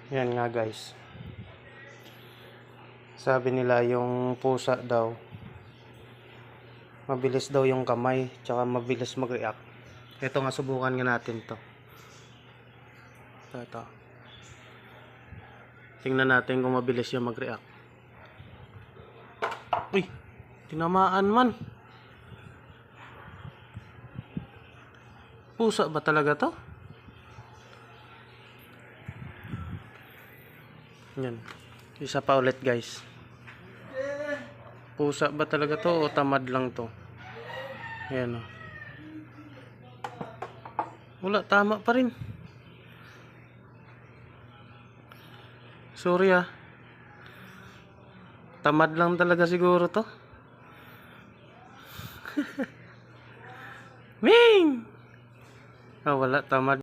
Yan nga guys. Sabi nila yung pusa daw, mabilis daw yung kamay, tsaka mabilis mag-react. Ito nga, subukan nga natin to. Ito. Tingnan natin kung mabilis yung mag-react. Uy! Tinamaan man. Pusa ba talaga to? Yan. Isa pa ulit guys. Pusa ba talaga to o tamad lang to? Ayan o. Wala, tama pa rin. Sorry ah. Tamad lang talaga siguro to. Ming! Ah, wala, tamad.